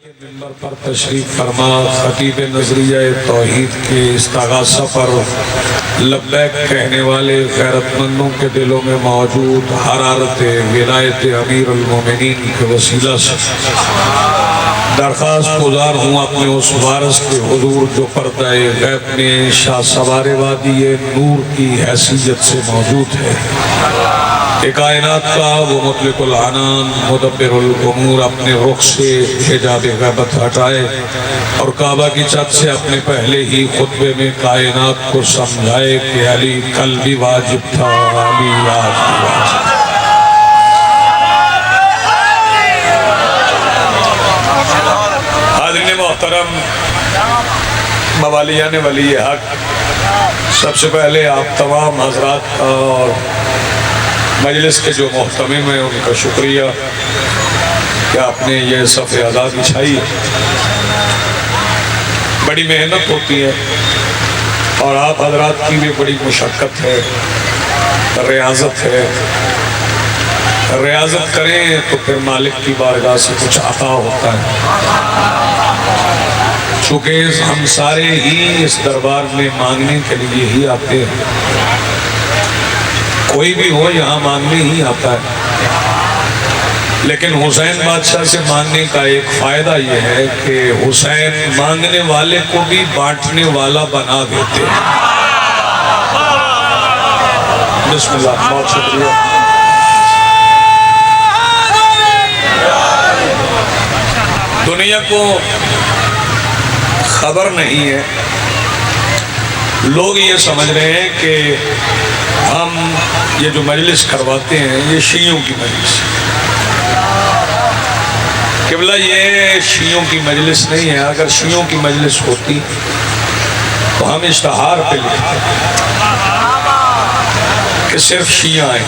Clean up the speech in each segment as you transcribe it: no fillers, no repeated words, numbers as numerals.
منبر پر تشریف فرما خطیب نظریہ توحید کے استغاثہ پر لبیک کہنے والے غیرت مندوں کے دلوں میں موجود حرارت ولایت امیر المومنین کے وسیلہ سے درخواست گزار ہوں اپنے اس وارث کے حضور جو پردہ غیب میں شاہ سوار وادی نور کی حیثیت سے موجود ہے کہ کائنات کا وہ مطلق العنان مدبر الامور اپنے رخ سے حجاب غیبت ہٹائے اور کعبہ کی چھت سے اپنے پہلے ہی خطبے میں کائنات کو سمجھائے کہ علی کل بھی واجب تھا، علی آج بھی واجب تھا۔ حاضرین محترم، موالیان ولی حق، سب سے پہلے آپ تمام حضرات کا اور مجلس کے جو محتمم ہیں ان کا شکریہ کہ آپ نے یہ صف آزاد بچھائی ہے۔ بڑی محنت ہوتی ہے اور آپ حضرات کی بھی بڑی مشقت ہے، ریاضت ہے۔ ریاضت کریں تو پھر مالک کی بارگاہ سے کچھ عطا ہوتا ہے، چونکہ ہم سارے ہی اس دربار میں مانگنے کے لیے ہی آتے ہیں۔ کوئی بھی ہو یہاں مانگنے ہی آتا ہے، لیکن حسین بادشاہ سے مانگنے کا ایک فائدہ یہ ہے کہ حسین مانگنے والے کو بھی بانٹنے والا بنا دیتے ہیں۔ بسم اللہ، بہت شکریہ۔ دنیا کو خبر نہیں ہے، لوگ یہ سمجھ رہے ہیں کہ ہم یہ جو مجلس کرواتے ہیں یہ شیعوں کی مجلس ہے۔ قبلہ یہ شیعوں کی مجلس نہیں ہے۔ اگر شیعوں کی مجلس ہوتی تو ہم اشتہار پہ لکھتے کہ صرف شیعہ آئیں،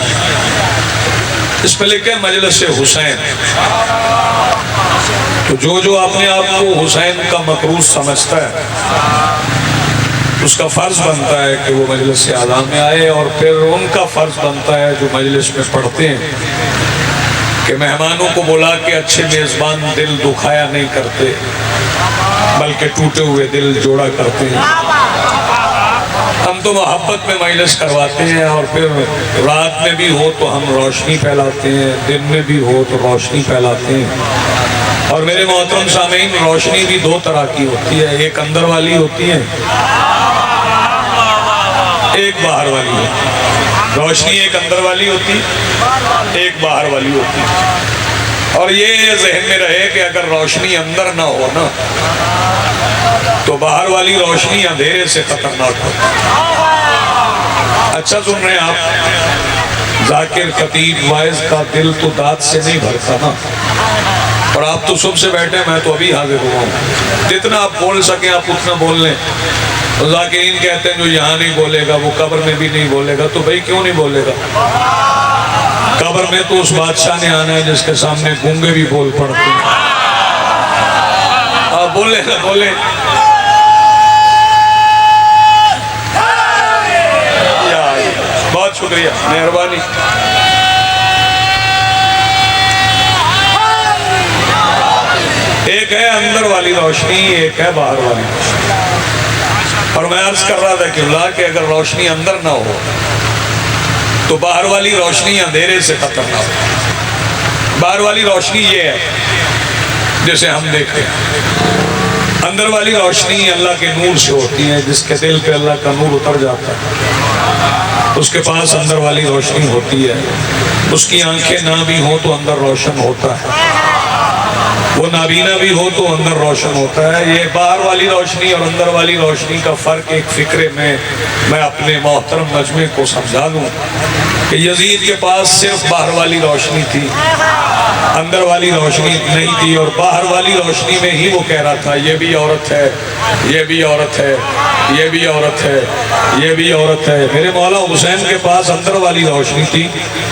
اس پہ لکھے مجلس حسین۔ تو جو اپنے آپ کو حسین کا مقروض سمجھتا ہے اس کا فرض بنتا ہے کہ وہ مجلس اعلیٰ میں آئے، اور پھر ان کا فرض بنتا ہے جو مجلس میں پڑھتے ہیں کہ مہمانوں کو بلا کے اچھے میزبان دل دکھایا نہیں کرتے بلکہ ٹوٹے ہوئے دل جوڑا کرتے ہیں۔ ہم تو محبت میں مجلس کرواتے ہیں، اور پھر رات میں بھی ہو تو ہم روشنی پھیلاتے ہیں، دن میں بھی ہو تو روشنی پھیلاتے ہیں۔ اور میرے محترم سامعین، روشنی بھی دو طرح کی ہوتی ہے، ایک اندر والی ہوتی ہے، ایک باہر والی ہوتی۔ روشنی ایک اندر والی ہوتی، ایک باہر والی ہوتی۔ اور یہ ذہن میں رہے کہ اگر روشنی اندر نہ ہو نا تو باہر والی روشنی اندھیرے سے خطرناک ہوتی۔ اچھا سن رہے ہیں آپ؟ ذاکر خطیب وائز کا دل تو داد سے نہیں بھرتا نا، اور آپ تو صبح سے بیٹھے، میں تو ابھی حاضر ہوا ہوں۔ جتنا آپ بول سکیں آپ اتنا بول لیں۔ ذاکرین کہتے ہیں جو یہاں نہیں بولے گا وہ قبر میں بھی نہیں بولے گا، تو بھئی کیوں نہیں بولے گا؟ قبر میں تو اس بادشاہ نے آنا ہے جس کے سامنے گونگے بھی بول پڑتے ہیں۔ آپ بولیں نا، بولیں۔ بہت شکریہ، مہربانی۔ ایک ہے اندر والی روشنی، ایک ہے باہر والی روشنی۔ اور میں عرض کر رہا تھا کہ اللہ کہ اگر روشنی اندر نہ ہو تو باہر والی روشنی اندھیرے سے خطرناک ہو۔ باہر والی روشنی یہ ہے جسے ہم دیکھتے ہیں، اندر والی روشنی اللہ کے نور سے ہوتی ہے، جس کے دل پہ اللہ کا نور اتر جاتا ہے اس کے پاس اندر والی روشنی ہوتی ہے۔ اس کی آنکھیں نہ بھی ہوں تو اندر روشن ہوتا ہے، وہ نابینا بھی ہو تو اندر روشن ہوتا ہے۔ یہ باہر والی روشنی اور اندر والی روشنی کا فرق ایک فکرے میں اپنے محترم مجمع کو سمجھا دوں کہ یزید کے پاس صرف باہر والی روشنی تھی، اندر والی روشنی نہیں تھی، اور باہر والی روشنی میں ہی وہ کہہ رہا تھا یہ بھی عورت ہے، یہ بھی عورت ہے، یہ بھی عورت ہے، یہ بھی عورت ہے۔ میرے مولا حسین کے پاس اندر والی روشنی تھی،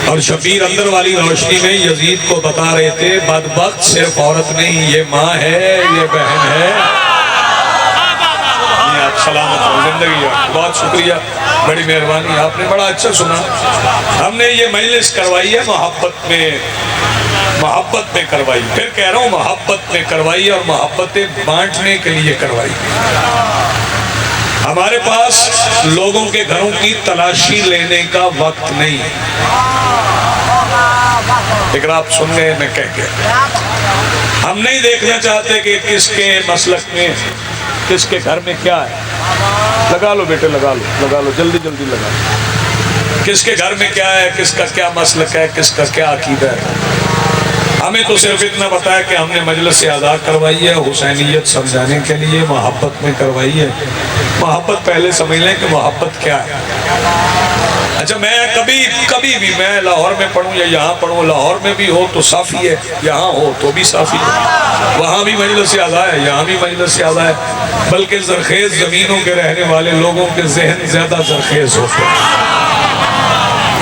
اور شبیر اندر والی روشنی میں یزید کو بتا رہے تھے بدبخت صرف عورت نہیں، یہ ماں ہے، یہ بہن ہے۔ سلامت ہو، زندگی ہے۔ بہت شکریہ، بڑی مہربانی، آپ نے بڑا اچھا سنا۔ ہم نے یہ مجلس کروائی ہے محبت میں، محبت میں کروائی. پھر کہہ رہا ہوں محبت میں کروائی اور محبتیں بانٹنے کے لیے کروائی. ہمارے پاس لوگوں کے گھروں کی تلاشی لینے کا وقت نہیں. لیکن آپ سن گئے میں کہہ گیا. ہم نہیں دیکھنا چاہتے کہ کس کے مسلک میں کس کے گھر میں کیا ہے. لگا لو بیٹے لگا لو جلدی جلدی لگا لو. کس کے گھر میں کیا ہے, کس کا کیا مسلک ہے, کس کا کیا عقیدہ ہے. ہمیں تو صرف اتنا بتایا کہ ہم نے مجلس سے آزاد کروائی ہے حسینیت سمجھانے کے لیے, محبت میں کروائی ہے. محبت پہلے سمجھ لیں کہ محبت کیا ہے. اچھا میں کبھی بھی میں لاہور میں پڑھوں یا یہاں پڑھوں, لاہور میں بھی ہو تو صافی ہے, یہاں ہو تو بھی صافی ہے. وہاں بھی مجلس سے آزاد ہے, یہاں بھی مجلس سے آزاد ہے. بلکہ زرخیز زمینوں کے رہنے والے لوگوں کے ذہن زیادہ زرخیز ہوتے ہیں.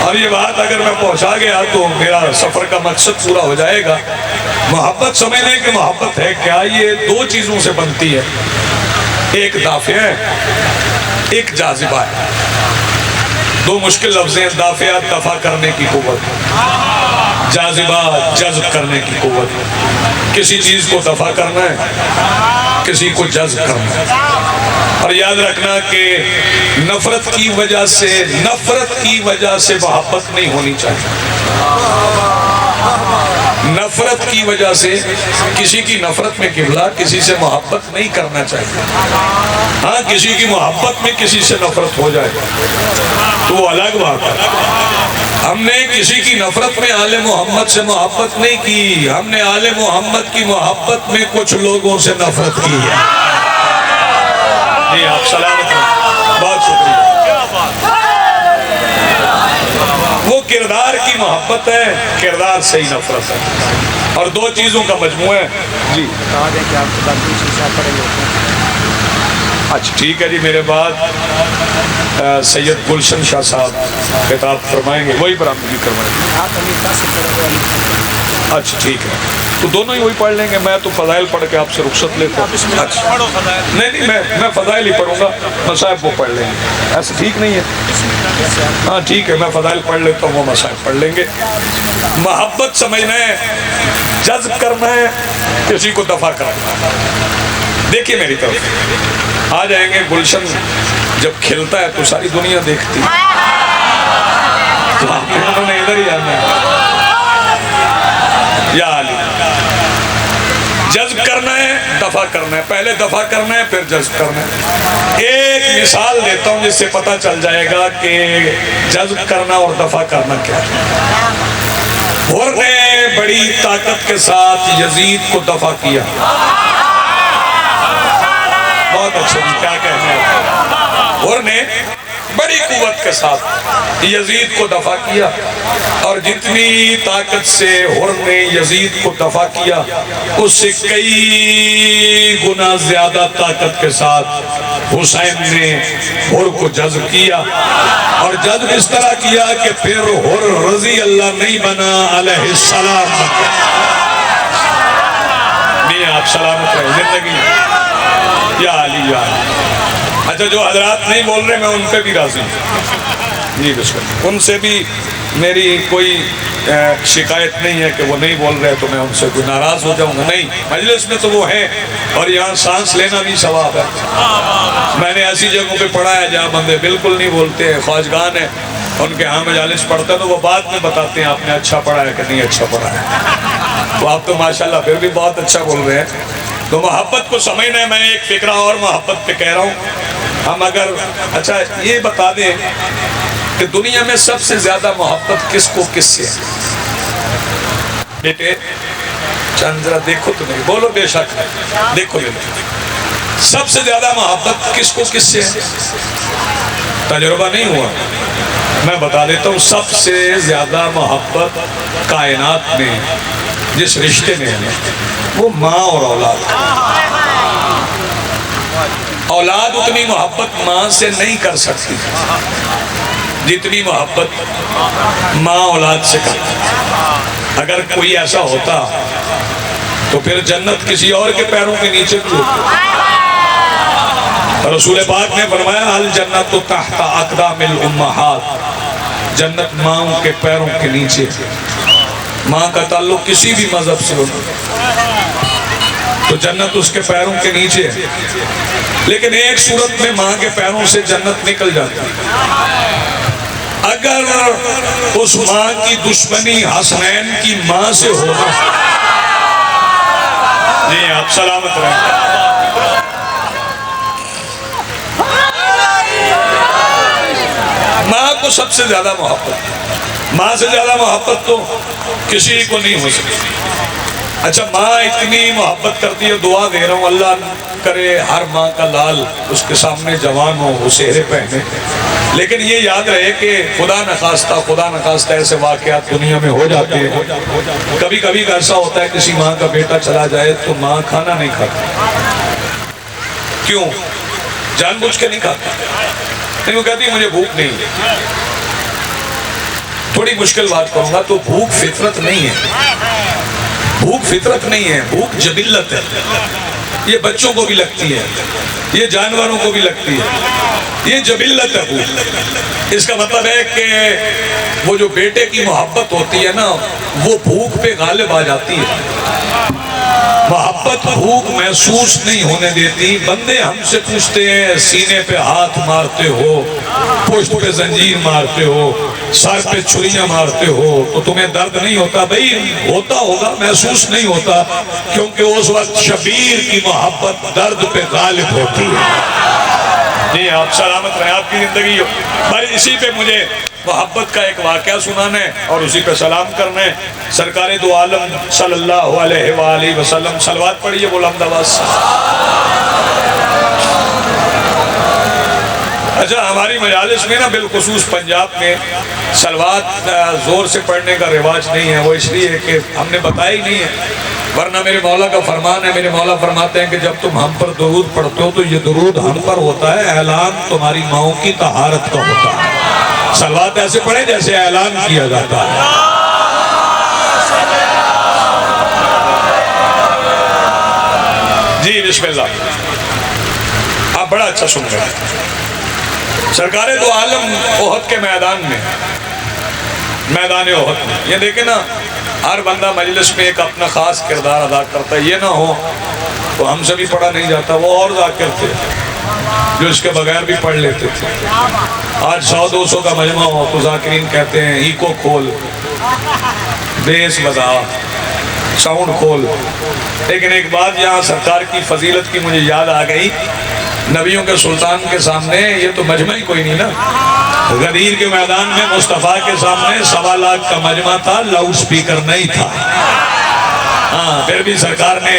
اور یہ بات اگر میں پہنچا گیا تو میرا سفر کا مقصد پورا ہو جائے گا. محبت سمجھنے کہ محبت ہے کیا, یہ دو چیزوں سے بنتی ہے. ایک دافع ہے, ایک جاذبہ ہے. دو مشکل لفظ ہیں. دافع دفع کرنے کی قوت, جاذبہ جذب کرنے کی قوت. کسی چیز کو دفع کرنا ہے, کسی کو جذب کرنا ہے. اور یاد رکھنا کہ نفرت کی وجہ سے محبت نہیں ہونی چاہیے. نفرت کی وجہ سے کسی کی نفرت میں قبلہ, کسی سے محبت نہیں کرنا چاہیے. ہاں کسی کی محبت میں کسی سے نفرت ہو جائے تو وہ الگ بات ہے. ہم نے کسی کی نفرت میں آل محمد سے محبت نہیں کی, ہم نے آل محمد کی محبت میں کچھ لوگوں سے نفرت کی ہے. جی آپ سلامت ہیں, بہت شکریہ. وہ کردار کی محبت ہے, کردار سے ہی نفرت ہے, اور دو چیزوں کا مجموعہ ہے. جی اچھا ٹھیک ہے جی. میرے بعد سید گلشن شاہ صاحب خطاب فرمائیں گے, وہی برآمدگی کروائیں گے. اچھا ٹھیک ہے, تو دونوں ہی وہی پڑھ لیں گے. میں تو فضائل پڑھ کے آپ سے رخصت لیتا ہوں. اچھا نہیں میں فضائل ہی پڑھوں گا, مصائب وہ پڑھ لیں گے. ایسا ٹھیک نہیں ہے؟ ہاں ٹھیک ہے, میں فضائل پڑھ لیتا ہوں, وہ مصائب پڑھ لیں گے. محبت سمجھنا ہے, جذب کرنا ہے, کسی کو دفع کرنا ہے. دیکھیے میری طرف آ جائیں گے. گلشن جب کھلتا ہے تو ساری دنیا دیکھتی ہے, تو انہوں نے ادھر ہی آنا ہے. یا علی, جذب کرنا ہے, دفع کرنا ہے. پہلے دفع کرنا ہے, پھر جذب کرنا ہے. ایک مثال دیتا ہوں جس سے پتہ چل جائے گا کہ جذب کرنا اور دفع کرنا کیا ہے. حر نے بڑی طاقت کے ساتھ یزید کو دفع کیا. بہت اچھا جی, کیا کہنا ہے. حر نے بڑی قوت کے ساتھ یزید کو دفع کیا, اور جتنی طاقت سے حر نے یزید کو دفع کیا اس سے کئی گنا زیادہ طاقت کے ساتھ حسین نے حر کو جذب کیا. اور جذب اس طرح کیا کہ پھر حر رضی اللہ نہیں بنا, علیہ السلام بنا. نہیں آپ سلامت رہے زندگی. یا علی یا علی. اچھا جو حضرات نہیں بول رہے میں ان پہ بھی راضی ہوں جی, بسم ان سے بھی میری کوئی شکایت نہیں ہے کہ وہ نہیں بول رہے تو میں ان سے کوئی ناراض ہو جاؤں گا. نہیں, مجلس میں تو وہ ہیں, اور یہاں سانس لینا بھی ثواب ہے. میں نے ایسی جگہوں پہ پڑھا ہے جہاں بندے بالکل نہیں بولتے ہیں, خواجگان ہیں, ان کے ہاں مجالس پڑھتا ہے تو وہ بعد میں بتاتے ہیں آپ نے اچھا پڑھا ہے کہ نہیں اچھا پڑھا ہے. تو آپ تو ماشاءاللہ پھر بھی بہت اچھا بول رہے ہیں. تو محبت کو سمجھنا ہے. میں ایک فکرہ اور محبت پہ کہہ رہا ہوں. ہم اگر اچھا یہ بتا دیں کہ دنیا میں سب سے زیادہ محبت کس کو کس سے ہے؟ بیٹے چند ذرا دیکھو تو نہیں, بولو بے شک دیکھو سب سے زیادہ محبت کس کو کس سے ہے؟ تجربہ نہیں ہوا, میں بتا دیتا ہوں. سب سے زیادہ محبت کائنات میں جس رشتے میں ہے وہ ماں اور اولاد. اولاد اتنی محبت ماں سے نہیں کر سکتی جتنی محبت ماں اولاد سے کرتی. اگر کوئی ایسا ہوتا تو پھر جنت کسی اور کے پیروں کے نیچے بھی ہوتی. رسول پاک نے فرمایا الجنت تحت اقدام الامہات, جنت ماں کے پیروں کے نیچے. ماں کا تعلق کسی بھی مذہب سے ہو تو جنت اس کے پیروں کے نیچے ہے، لیکن ایک صورت میں ماں کے پیروں سے جنت نکل جاتی ہے، اگر اس ماں کی دشمنی حسنین کی ماں سے ہونا۔ جی آپ سلامت رہیں۔ ماں کو سب سے زیادہ محبت، ماں سے زیادہ محبت تو کسی کو نہیں ہو سکتی۔ اچھا ماں اتنی محبت کرتی ہے، دعا دے رہا ہوں اللہ کرے ہر ماں کا لال اس کے سامنے جوان ہو، وہ سہرے پہنے، لیکن یہ یاد رہے کہ خدا نخواستہ ایسے واقعات دنیا میں ہو جاتے ہیں۔ کبھی کبھی ایسا ہوتا ہے کسی ماں کا بیٹا چلا جائے تو ماں کھانا نہیں کھاتی۔ کیوں؟ جان بوجھ کے نہیں کھاتی، نہیں وہ کہتی مجھے بھوک نہیں ہے۔ تھوڑی مشکل بات کروں گا تو بھوک فطرت نہیں ہے، بھوک فطرت نہیں ہے، بھوک جبلت ہے۔ یہ بچوں کو بھی لگتی ہے، یہ جانوروں کو بھی لگتی ہے، یہ جبلت ہے بھوک۔ اس کا مطلب ہے کہ وہ جو بیٹے کی محبت ہوتی ہے نا وہ بھوک پہ غالب آ جاتی ہے۔ محبت بھوک محسوس نہیں ہونے دیتی۔ بندے ہم سے پوچھتے ہیں سینے پہ ہاتھ مارتے ہو، پشت پہ زنجیر مارتے ہو، سر پہ چھریاں مارتے ہو تو تمہیں درد نہیں ہوتا؟ بھئی ہوتا ہوگا، محسوس نہیں ہوتا کیونکہ اس وقت شبیر کی محبت درد پہ غالب ہوتی ہے۔ جی آپ سلامت رہیں، آپ کی زندگی ہو۔ بھائی اسی پہ مجھے محبت کا ایک واقعہ سنانا ہے اور اسی پہ سلام کرنا ہے۔ سرکار دو عالم صلی اللہ علیہ وآلہ وسلم، صلوات پڑھیے بلند آواز سے۔ اچھا ہماری مجالس میں نا بالخصوص پنجاب میں صلوات زور سے پڑھنے کا رواج نہیں ہے، وہ اس لیے کہ ہم نے بتایا ہی نہیں ہے، ورنہ میرے مولا کا فرمان ہے، میرے مولا فرماتے ہیں کہ جب تم ہم پر درود پڑھتے ہو تو یہ درود ہم پر ہوتا ہے، اعلان تمہاری ماؤں کی طہارت کا ہوتا ہے۔ صلوات ایسے پڑھیں جیسے اعلان کیا جاتا ہے۔ جی بسم اللہ، آپ بڑا اچھا سن رہے ہیں۔ سرکار دو عالم احد کے میدان میں، میدان احد میں، یہ دیکھیں نا ہر بندہ مجلس میں ایک اپنا خاص کردار ادا کرتا ہے، یہ نہ ہو تو ہم سے بھی پڑھا نہیں جاتا، وہ اور ذاکر تھے جو اس کے بغیر بھی پڑھ لیتے تھے۔ آج 100-200 کا مجمع ہو تو ذاکرین کہتے ہیں ایکو کھول، بیس بجا، ساؤنڈ کھول۔ لیکن ایک بات یہاں سرکار کی فضیلت کی مجھے یاد آ گئی، نبیوں کے سلطان کے سامنے یہ تو مجمع ہی کوئی نہیں نا، غدیر کے میدان میں مصطفیٰ کے سامنے 1.25 لاکھ کا مجمع تھا، لاؤڈ سپیکر نہیں تھا، ہاں پھر بھی سرکار نے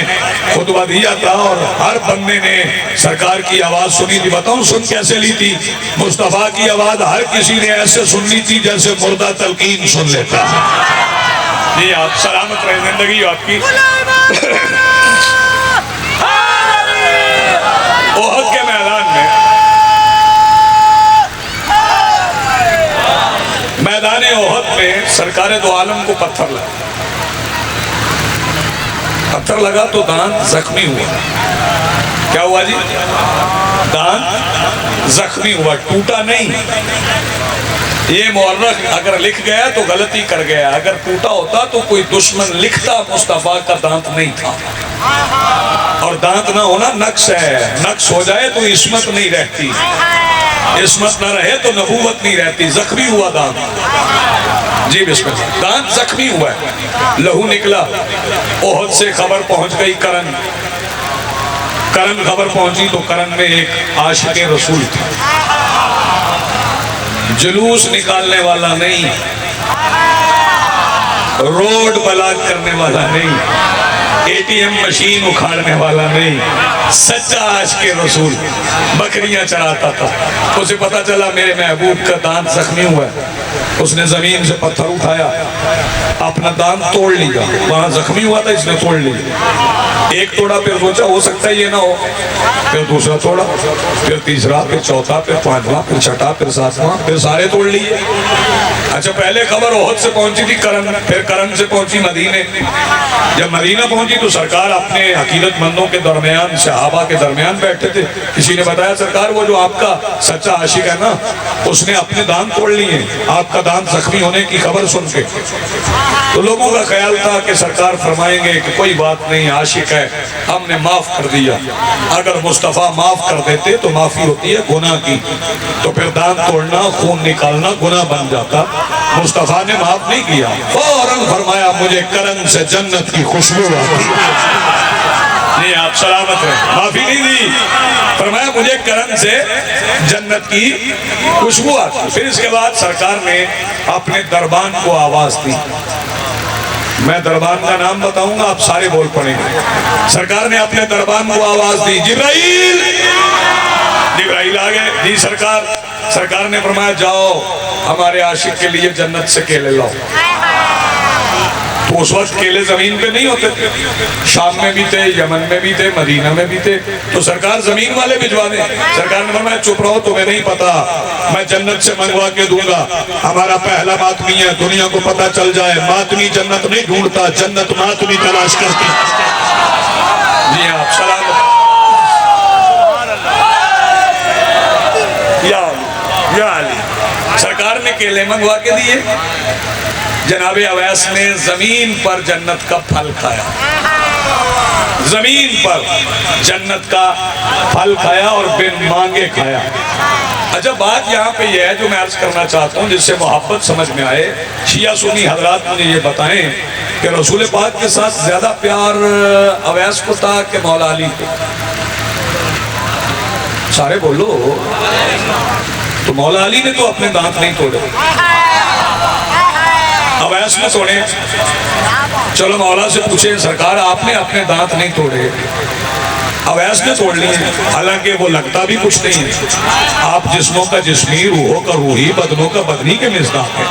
خطبہ دیا تھا اور ہر بندے نے سرکار کی آواز سنی تھی۔ بتاؤں سن کیسے لی تھی؟ مصطفیٰ کی آواز ہر کسی نے ایسے سننی تھی جیسے مردہ تلقین سن لیتا ہے۔ جی آپ سلامت رہیں، زندگی آپ کی۔ احد کے میدان میں، میدان احد میں سرکار دو عالم کو پتھر لگا، پتھر لگا تو دانت زخمی ہوا۔ کیا ہوا جی؟ دانت زخمی ہوا، ٹوٹا نہیں۔ یہ مورخ اگر لکھ گیا تو غلطی کر گیا، اگر ٹوٹا ہوتا تو کوئی دشمن لکھتا مصطفیٰ کا دانت نہیں تھا، اور دانت نہ ہونا نقص ہے، نقص ہو جائے تو عصمت نہیں رہتی، عصمت نہ رہے تو نبوت نہیں رہتی۔ زخمی ہوا دانت، جی بسم اللہ، دانت زخمی ہوا ہے، لہو نکلا۔ احد سے خبر پہنچ گئی کرن، کرن خبر پہنچی تو کرن میں ایک عاشق رسول تھا، جلوس نکالنے والا نہیں، روڈ بلاک کرنے والا نہیں، اے ٹی ایم مشین اکھاڑنے والا نہیں، سچا عاشق رسول، بکریاں چراتا تھا۔ اسے پتا چلا میرے محبوب کا دانت زخمی ہوا ہے، اس نے زمین سے پتھر اٹھایا، اپنا دانت توڑ لیا، وہاں زخمی ہوا تھا اس نے توڑ لیا۔ ایک توڑا، پھر سوچا ہو سکتا ہے یہ نہ ہو، پھر دوسرا توڑا، پھر تیسرا، پھر چوتھا، پھر پانچواں، پھر چھٹا، پھر ساتواں، پھر سارے توڑ لیے۔ اچھا پہلے خبر احد سے پہنچی تھی کرن، پھر کرن سے پہنچی مدینے۔ جب مدینہ پہنچی تو سرکار اپنے عقیدت مندوں کے درمیان، صحابہ کے درمیان بیٹھے تھے۔ کسی نے بتایا سرکار وہ جو آپ کا سچا عاشق ہے نا اس نے اپنے دانت توڑ لیے، آپ آپ کا دانت زخمی ہونے کی خبر سن کے تو لوگوں کا خیال تھا کہ سرکار فرمائیں گے کہ کوئی بات نہیں، عاشق ہے، ہم نے معاف کر دیا۔ اگر مصطفیٰ معاف کر دیتے تو معافی ہوتی ہے گناہ کی، تو پھر دانت توڑنا، خون نکالنا گناہ بن جاتا۔ مصطفیٰ نے معاف نہیں کیا، فوراً فرمایا مجھے کرن سے جنت کی خوشبو آتی ہے۔ نہیں، آپ سلامت رہیں، معافی نہیں دی، فرمایا مجھے کرن سے جنت کی خوشبو آتی۔ پھر اس کے بعد سرکار نے اپنے دربان کو آواز دی۔ میں دربان کا نام بتاؤں گا، آپ سارے بول پڑیں گے۔ سرکار نے اپنے دربان کو آواز دی، جبرائیل! جبرائیل آ گئے، جی سرکار۔ سرکار نے فرمایا جاؤ ہمارے عاشق کے لیے جنت سے کیلے لاؤ۔ تو اس وقت کیلے زمین پہ نہیں ہوتے تھے، شام میں بھی تھے، یمن میں بھی تھے، مدینہ میں بھی تھے، تو سرکار زمین والے بھجوا دیں۔ سرکار نے فرمایا چپ رہو، تمہیں نہیں پتا، میں جنت سے منگوا کے دوں گا۔ ہمارا پہلا ماتمی ہے، دنیا کو پتا چل جائے ماتمی جنت نہیں ڈھونڈتا، جنت ماتمی تلاش کرتی۔ جی ہاں، سلام۔ یا علی، سرکار نے کیلے منگوا کے دیے۔ جناب اویس نے زمین پر جنت کا پھل کھایا، زمین پر جنت کا پھل کھایا اور بن مانگے کھایا۔ اچھا بات یہاں پہ یہ ہے جو میں عرض کرنا چاہتا ہوں، جس سے محبت سمجھ میں آئے۔ شیعہ سنی حضرات مجھے یہ بتائیں کہ رسول پاک کے ساتھ زیادہ پیار اویس کو تھا کہ مولا علی کو؟ سارے بولو۔ تو مولا علی نے تو اپنے دانت نہیں توڑے، اویس نے توڑے۔ چلو مولا سے پوچھیں سرکار آپ نے اپنے دانت نہیں توڑے، اویس نے توڑ لیے، حالانکہ وہ لگتا بھی کچھ نہیں ہے۔ آپ جسموں کا جسمی، روحوں کا روحی، بدنوں کا بدنی کے مصداق ہے،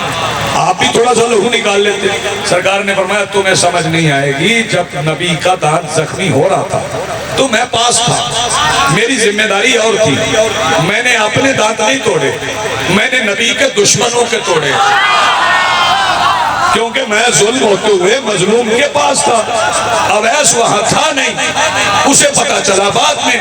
آپ بھی تھوڑا سا لہو نکال لیتے۔ سرکار نے فرمایا تمہیں سمجھ نہیں آئے گی، جب نبی کا دانت زخمی ہو رہا تھا تو میں پاس تھا، میری ذمہ داری اور تھی، میں نے اپنے دانت نہیں توڑے، میں نے نبی کے دشمنوں کے توڑے، کیونکہ میں ظلم ہوتے ہوئے مظلوم کے پاس تھا۔ اویس وہاں تھا نہیں، اسے پتا چلا بعد میں۔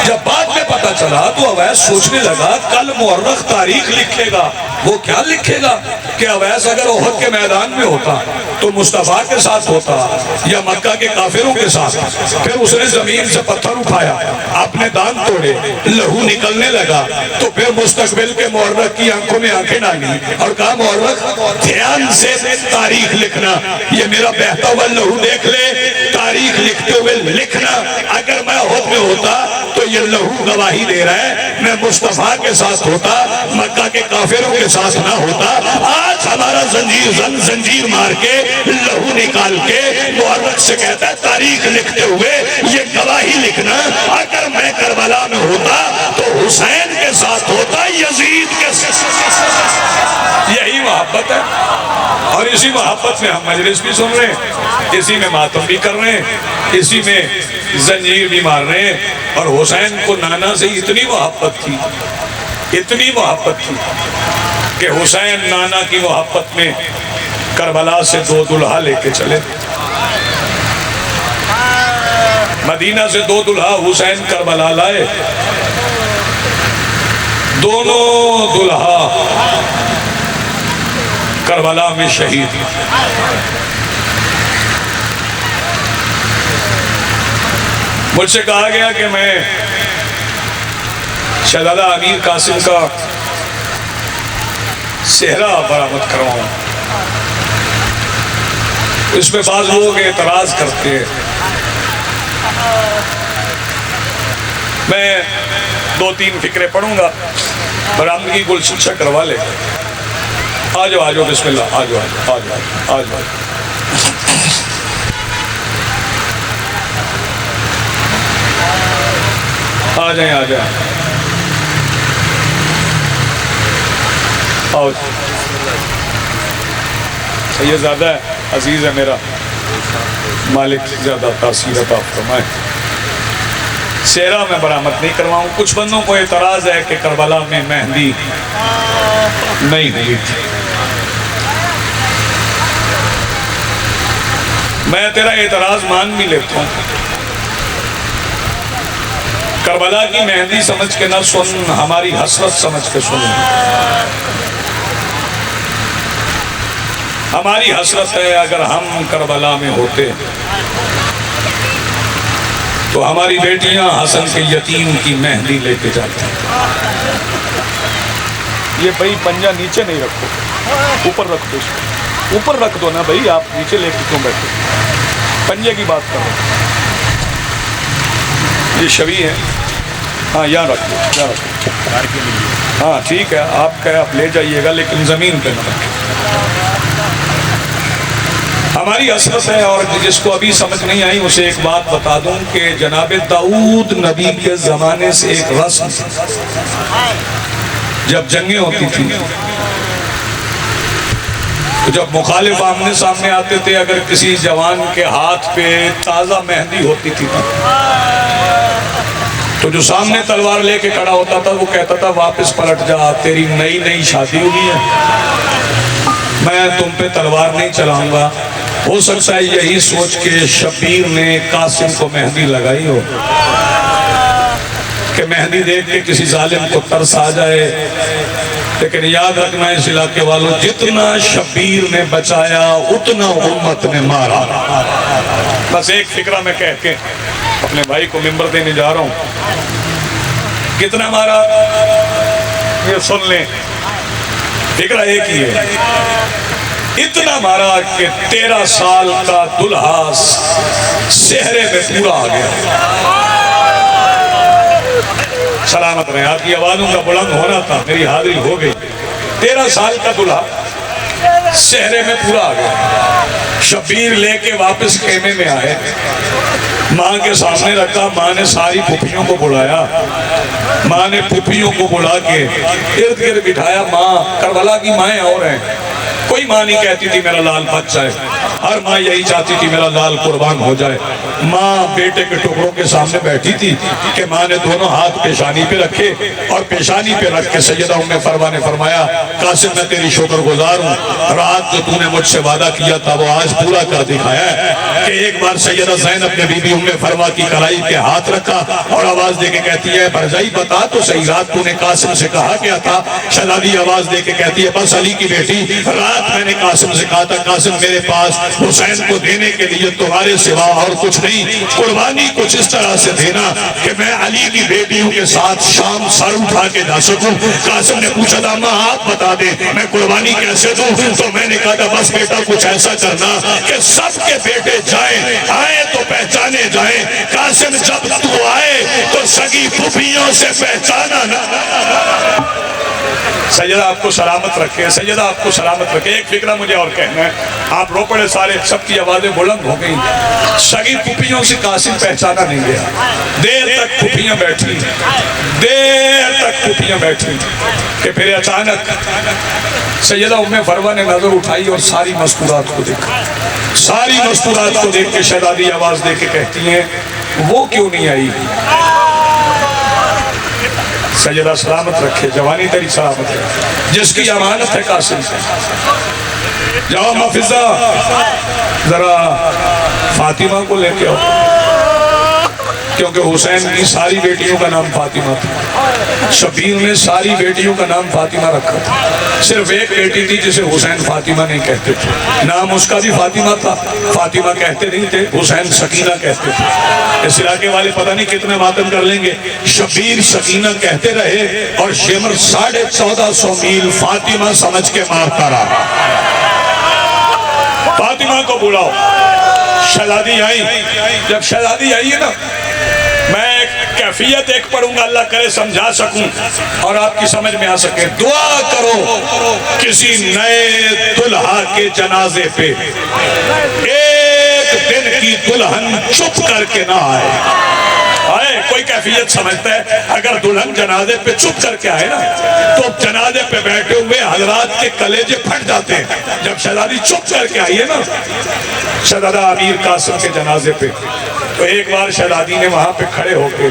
جب بعد میں پتا چلا تو اویس سوچنے لگا کل مورخ تاریخ لکھے گا، وہ کیا لکھے گا کہ اویس اگر احد کے میدان میں ہوتا تو مصطفیٰ کے ساتھ ہوتا یا مکہ کے کافروں کے ساتھ۔ پھر اس نے زمین سے پتھر اٹھایا، اپنے دانت توڑے، لہو نکلنے لگا، تو پھر مستقبل کے مورخ کی آنکھوں میں آنکھیں ڈالی اور کہا مورخ دھیان سے تاریخ لکھنا، یہ میرا بہتا ہوا لہو دیکھ لے، تاریخ لکھتے ہوئے لکھنا، اگر میں احد میں ہوتا تو یہ لہو گواہی دے رہا ہے، میں مصطفیٰ کے ساتھ ہوتا، مکہ کے کافروں کے ساتھ نہ ہوتا۔ آج ہمارا زنجیر مار کے لہو نکال کے مورخ سے کہتا ہے تاریخ لکھتے ہوئے یہ گواہی لکھنا، اگر میں کربلا میں ہوتا تو حسین کے ساتھ ہوتا، یزید کے ساتھ۔ یہی محبت ہے، اور اسی محبت میں ہم مجلس بھی سن رہے ہیں، اسی میں ماتم بھی کر رہے ہیں، اسی میں زنجیر بھی مار رہے ہیں۔ اور حسین کو نانا سے اتنی محبت تھی، اتنی محبت تھی کہ حسین نانا کی محبت میں کربلا سے 2 دلہا لے کے چلے، مدینہ سے 2 دلہا حسین کربلا لائے، دونوں دلہا کربلا میں شہید۔ مجھ سے کہا گیا کہ میں شہزادہ امیر قاسم کا صحرا برآمد کرواؤں، اس میں بعض لوگ اعتراض کرتے ہیں، میں 2-3 فکرے پڑھوں گا، برآمدگی گلشن کروا لے۔ آجو آجو بسم اللہ، آجو آجو آجو آجو آجو آ جائیں آ جائیں، آؤ۔ یہ زیادہ عزیز ہے میرا، مالک زیادہ تاثیر عطا فرمائے۔ صحرا میں برآمد نہیں کرواؤں۔ کچھ بندوں کو اعتراض ہے کہ کربلا میں مہندی نہیں ہوئی تھی، میں تیرا اعتراض مان بھی لیتا ہوں۔ کربلا کی مہندی سمجھ کے نہ سن، ہماری حسرت سمجھ کے سن۔ ہماری حسرت ہے اگر ہم کربلا میں ہوتے تو ہماری بیٹیاں حسن کے یتیم کی مہندی لے کے جاتی. یہ بھائی پنجہ نیچے نہیں رکھو، اوپر رکھ دو، اوپر رکھ دو نا بھائی، آپ نیچے لے کے کیوں بیٹھے؟ پنجے کی بات کر رہے ہیں. یہ شبی ہے، ہاں یہاں رکھ دو، یہاں رکھ دو. ہاں ٹھیک ہے، آپ لے جائیے گا لیکن زمین پہ نہ رکھیں. ہماری حسرت ہے. اور جس کو ابھی سمجھ نہیں آئی اسے ایک بات بتا دوں کہ جناب داؤد نبی کے زمانے سے ایک رسم جب جنگیں ہوتی تھی تو جب مخالف آمنے سامنے آتے تھے، اگر کسی جوان کے ہاتھ پہ تازہ مہندی ہوتی تھی تو جو سامنے تلوار لے کے کھڑا ہوتا تھا وہ کہتا تھا واپس پلٹ جا، تیری نئی شادی ہوئی ہے، میں تم پہ تلوار نہیں چلاؤں گا. ہو سکتا ہے یہی سوچ کے شبیر نے قاسم کو مہندی لگائی ہو کہ مہندی دیکھ کے کسی ظالم کو ترس آ جائے. لیکن یاد رکھنا اس علاقے والوں، جتنا شبیر نے بچایا اتنا امت نے مارا. بس ایک فکرہ میں کہہ کے اپنے بھائی کو ممبر دینے جا رہا ہوں. کتنا مارا یہ سن لیں، فکرہ ایک ہی ہے. اتنا مارا کہ 13 سال کا دلہا صحرے میں پورا آ گیا. سلامت رہے، آپ کی آوازوں کا بلند ہونا تھا، میری حاضری ہو گئی. 13 سال کا دلہا صحرے میں پورا آ گیا. شبیر لے کے واپس خیمے میں آئے، ماں کے سامنے رکھا. ماں نے ساری پھوپھیوں کو بلایا، ماں نے پھوپھیوں کو بلا کے ارد گرد بٹھایا. ماں، کربلا کی مائیں اور ہیں، کوئی ماں نہیں کہتی تھی میرا لال بچ جائے، ہر ماں یہی چاہتی تھی میرا لال قربان ہو جائے. ماں بیٹے کے ٹکڑوں کے سامنے بیٹھی تھی کہ ماں نے دونوں ہاتھ پیشانی پہ رکھے اور پیشانی پہ رکھ کے سیدہ ام فروا نے فرمایا قاسم میں تیری شکر گزار ہوں، رات جو تو نے مجھ سے وعدہ کیا تھا وہ آج پورا کر دکھایا ہے. کہ ایک بار سیدہ زینب نے بی بی ام فروا کی کلائی پہ ہاتھ رکھا اور آواز دے کے کہتی ہے بھرجائی بتا تو صحیح، رات تو نے قاسم سے کہا کیا تھا؟ شہزادی آواز دے کے کہتی ہے بس علی کی بیٹی، رات میں نے قاسم سے کہا تھا قاسم میرے پاس حسین کو دینے کے لیے تمہارے سوا اور کچھ نہیں، قربانی کچھ اس طرح سے دینا کہ میں علی کی بیٹیوں کے ساتھ شام سر اٹھا کے جا سکوں. قاسم نے پوچھا تھا ماں آپ بتا دے میں قربانی کیسے دوں؟ تو میں نے کہا تھا بس بیٹا کچھ ایسا کرنا کہ سب کے بیٹے جائیں، آئے تو پہچانے جائیں. قاسم جب تو آئے تو سگی پھوپھیوں سے پہچانا نا. سیدہ آپ کو سلامت رکھے، سیدہ آپ کو سلامت رکھے. ایک فکرہ مجھے اور کہنا ہے، آپ رو پڑے سارے، سب کی آوازیں بلند ہو گئی. سگی پھوپھیوں سے قاسم پہچانا نہیں گیا. دیر تک پھوپھیاں بیٹھی، دیر تک پھوپھیاں بیٹھی کہ پھر اچانک سیدہ ام فروا نے نظر اٹھائی اور ساری مستورات کو دیکھا. ساری مستورات کو دیکھ کے شہزادی آواز دے کے کہتی ہیں وہ کیوں نہیں آئی؟ سیدہ سلامت رکھے، جوانی تیری سلامت رکھے، جس کی امانت ہے قاسم سے. جاؤ محفظہ ذرا فاطمہ کو لے کے آؤ، کیونکہ حسین کی ساری بیٹیوں کا نام فاطمہ تھا. شبیر نے ساری بیٹیوں کا نام فاطمہ رکھا تھا، صرف ایک بیٹی تھی جسے حسین فاطمہ نہیں کہتے تھے. نام اس کا بھی فاطمہ تھا، فاطمہ کہتے نہیں تھے، حسین سکینہ کہتے تھے. اس علاقے والے پتہ نہیں کتنے ماتم کر لیں گے. شبیر سکینہ کہتے رہے اور شمر 1450 میل فاطمہ سمجھ کے مارتا رہا. فاطمہ کو بلاؤ. شہزادی آئی. جب شہزادی آئی ہے نا، میں کیفیت ایک پڑھوں گا، اللہ کرے سمجھا سکوں اور آپ کی سمجھ میں آ سکے. دعا کرو کسی نئے دلہا کے جنازے پہ ایک دن کی دلہن چپ کر کے نہ آئے. کوئی کیفیت سمجھتا ہے اگر دلہن جنازے پہ چپ کر کے آئے نا تو جنازے پہ بیٹھے ہوئے حضرات کے کلیجے پھٹ جاتے ہیں. جب شہزادی چپ کر کے آئی ہے نا شہزادہ امیر قاسم کے جنازے پہ، تو ایک بار شہزادی نے وہاں پہ کھڑے ہو کے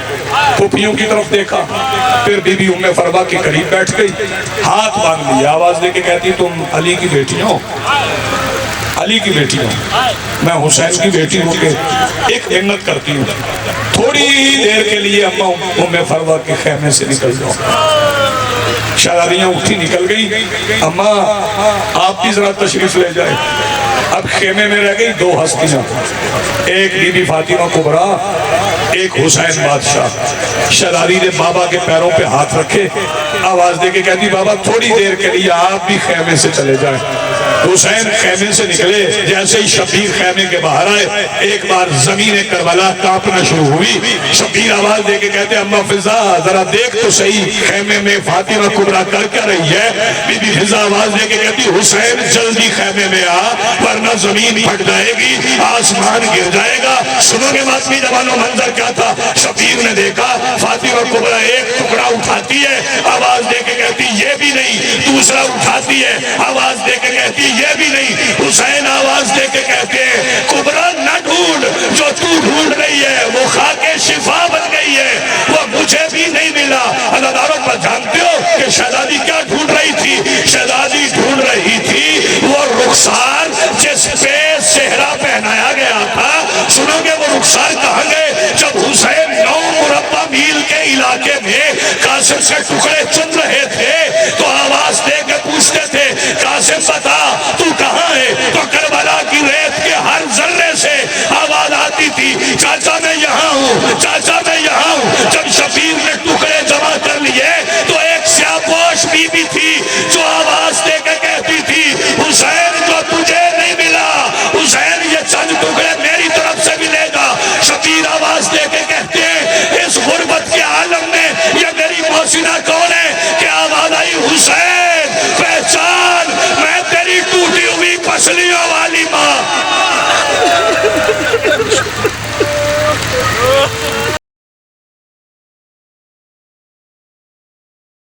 پھوپھیوں کی طرف دیکھا، پھر بی بی ام فروا کے قریب بیٹھ گئی، ہاتھ باندھ لیا، آواز دے کے کہتی تم علی کی بیٹی ہو؟ علی کی بیٹی ہوں، میں حسین کی بیٹی ہوں کہ ایک منت کرتی ہوں تھوڑی دیر کے لیے اماں ام فروا کے خیمے سے نکل جاؤ. شہزادیاں اٹھی نکل گئی، اماں آپ بھی ذرا تشریف لے جائے۔ اب خیمے میں رہ گئی دو ہستیاں، ایک بی بی فاطمہ کبریٰ، ایک حسین بادشاہ۔ شہزادی نے بابا کے پیروں پہ ہاتھ رکھے، آواز دے کے کہتی بابا تھوڑی دیر کے لیے آپ بھی خیمے سے چلے جائیں۔ حسین خیمے سے نکلے، جیسے ہی شبیر خیمے کے باہر آئے ایک بار زمین کربلا کانپنا شروع ہوئی۔ شبیر آواز دے کے کہتے اماں فضا ذرا دیکھ تو صحیح خیمے میں فاطمہ کبریٰ کر کیا رہی ہے؟ بی بی فضا آواز دے کے کہتی حسین جلدی خیمے میں آ ورنہ زمین پھٹ جائے گی، آسمان گر جائے گا۔ سنو گے ماتمی جوانوں منظر کیا تھا؟ شبیر نے دیکھا فاطمہ کبریٰ ایک ٹکڑا اٹھاتی ہے، آواز دے کے کہتی یہ بھی نہیں، دوسرا اٹھاتی ہے، آواز دے کے کہتی یہ بھی نہیں۔ حسین آواز دے کے کہتے ہیں کبریٰ نہ ڈھونڈ، جو تو ڈھونڈ رہی ہے وہ خاک شفا بن گئی ہے، وہ مجھے بھی نہیں ملا۔ عزاداروں پر جانتے ہو کہ شہزادی کیا ڈھونڈ رہی تھی؟ شہزادی ڈھونڈ رہی تھی وہ رخسار جس پہ صحرا پہنایا گیا تھا۔ سنو گے وہ رخسار کہاں گئے؟ جب حسین 9 مربع میل کے علاقے میں قاسم سے ٹکڑے چن رہے تھے تو آواز دے کے پوچھتے تھے قاسم بتا تو کہاں ہے؟ تو کربلا کی ریت کے ہر ذرے سے آواز آتی تھی چاچا میں یہاں ہوں، چاچا میں یہاں ہوں۔ جب شبیر نے ٹکڑے جمع کر لیے تو ایک سیاہ پوش بی بی تھی،